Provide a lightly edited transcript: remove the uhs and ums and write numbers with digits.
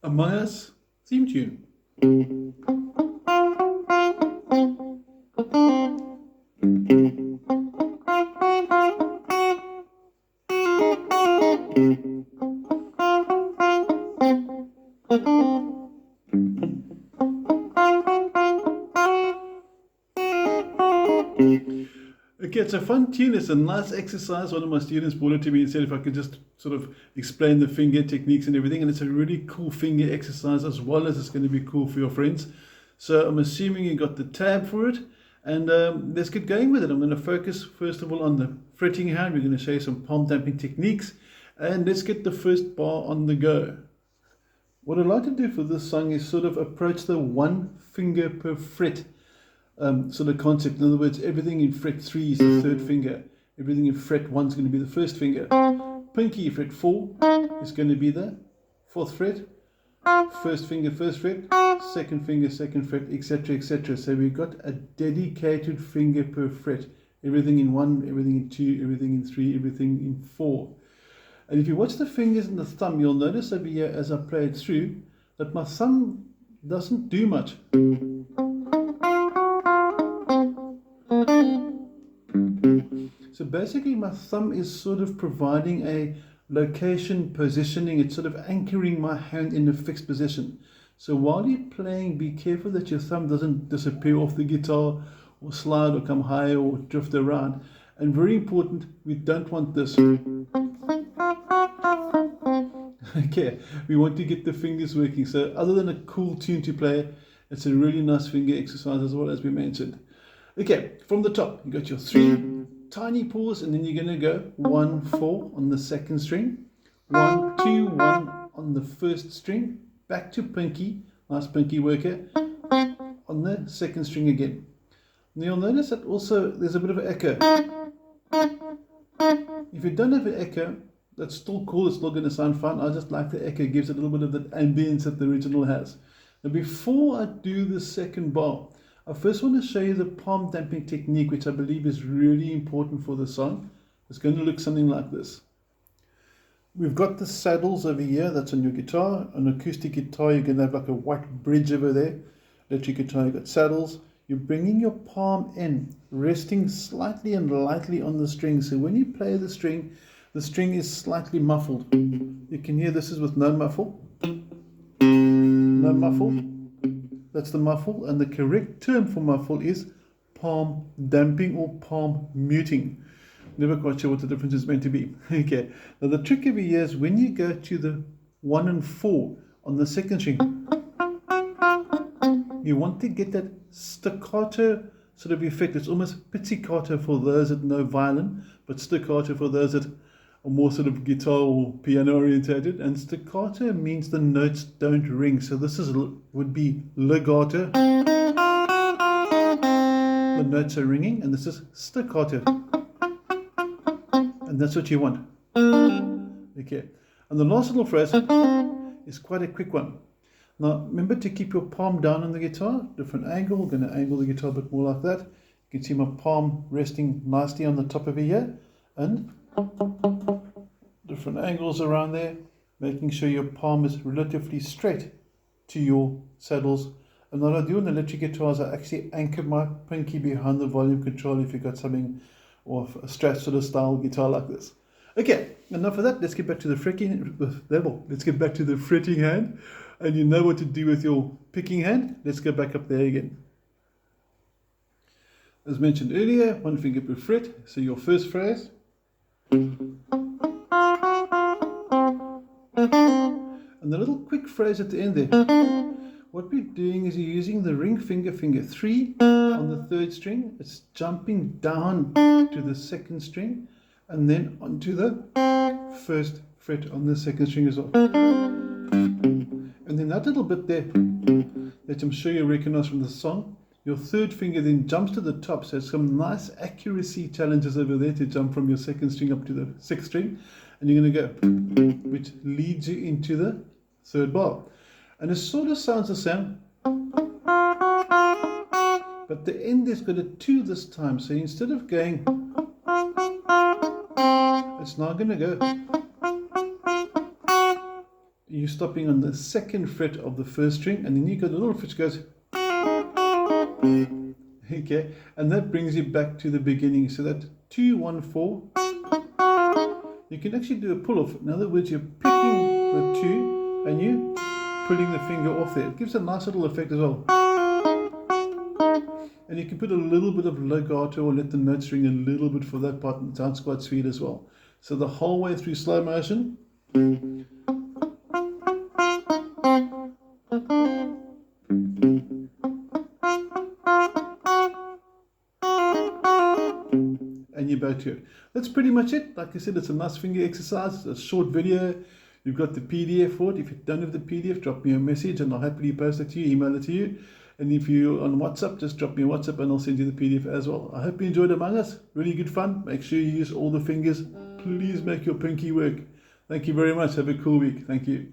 Among Us theme tune. Okay, it's a fun tune. It's a nice exercise. One of my students brought it to me and said if I could just sort of explain the finger techniques and everything. And it's a really cool finger exercise as well as it's going to be cool for your friends. So I'm assuming you got the tab for it. And let's get going with it. I'm going to focus first of all on the fretting hand. We're going to show you some palm damping techniques. And let's get the first bar on the go. What I'd like to do for this song is sort of approach the one finger per fret sort of concept. In other words, everything in fret 3 is the third finger. Everything in fret 1 is going to be the first finger. Pinky fret 4 is going to be the fourth fret. First finger, first fret. Second finger, second fret, etc., etc. So we've got a dedicated finger per fret. Everything in 1, everything in 2, everything in 3, everything in 4. And if you watch the fingers and the thumb, you'll notice over here as I play it through that my thumb doesn't do much. So basically my thumb is sort of providing a location positioning. It's sort of anchoring my hand in a fixed position. So while you're playing, be careful that your thumb doesn't disappear off the guitar or slide or come higher or drift around. And very important, we don't want this. Okay, we want to get the fingers working. So other than a cool tune to play, it's a really nice finger exercise as well, as we mentioned. Okay, from the top, you got your 3 tiny pause, and then you're going to go 1, 4 on the second string, 1, 2, 1 on the first string, back to pinky, nice pinky worker, on the second string again. And you'll notice that also there's a bit of an echo. If you don't have an echo, that's still cool, it's still going to sound fun. I just like the echo, it gives it a little bit of that ambience that the original has. Now before I do the second bar, I first want to show you the palm damping technique, which I believe is really important for the song. It's going to look something like this. We've got the saddles over here, that's on your guitar. On acoustic guitar, you're going to have like a white bridge over there. Electric guitar, you've got saddles. You're bringing your palm in, resting slightly and lightly on the string. So when you play the string is slightly muffled. You can hear this is with no muffle. No muffle. That's the muffle, and the correct term for muffle is palm damping or palm muting. Never quite sure what the difference is meant to be. Okay, now the trick over here is when you go to the 1 and 4 on the second string, you want to get that staccato sort of effect. It's almost pizzicato for those that know violin, but staccato for those that are more sort of guitar or piano orientated. And staccato means the notes don't ring. So this would be legato. The notes are ringing, and this is staccato. And that's what you want. Okay. And the last little phrase is quite a quick one. Now remember to keep your palm down on the guitar, different angle. I'm going to angle the guitar a bit more like that. You can see my palm resting nicely on the top over here, and different angles around there, making sure your palm is relatively straight to your saddles. And what I do on the electric guitars, I actually anchor my pinky behind the volume control if you've got something or a Strat sort of style guitar like this. Okay, enough of that. Let's get back to the fretting level. Let's get back to the fretting hand. And you know what to do with your picking hand. Let's go back up there again. As mentioned earlier, 1 finger per fret. So your first phrase. And the little quick phrase at the end there. What we're doing is you're using the ring finger, finger 3 on the third string. It's jumping down to the second string and then onto the first fret on the second string as well. And then that little bit there that I'm sure you recognize from the song, your third finger then jumps to the top. So some nice accuracy challenges over there to jump from your second string up to the sixth string. And you're going to go, which leads you into the third bar. And it sort of sounds the same, but the end has got a 2 this time. So instead of going, it's now going to go. you're stopping on the second fret of the first string, and then you got a little fret goes, okay, and that brings you back to the beginning. So that 2, 1, 4, you can actually do a pull off. In other words, you're picking the 2 and you pulling the finger off there. It gives a nice little effect as well. And you can put a little bit of legato or let the notes ring a little bit for that part. It sounds quite sweet as well. So the whole way through slow motion. And you're back to it. That's pretty much it. Like I said, it's a nice finger exercise. It's a short video. You've got the PDF for it. If you don't have the PDF, drop me a message and I'll happily post it to you, email it to you. And if you're on WhatsApp, just drop me a WhatsApp and I'll send you the PDF as well. I hope you enjoyed Among Us. Really good fun. Make sure you use all the fingers. Please make your pinky work. Thank you very much. Have a cool week. Thank you.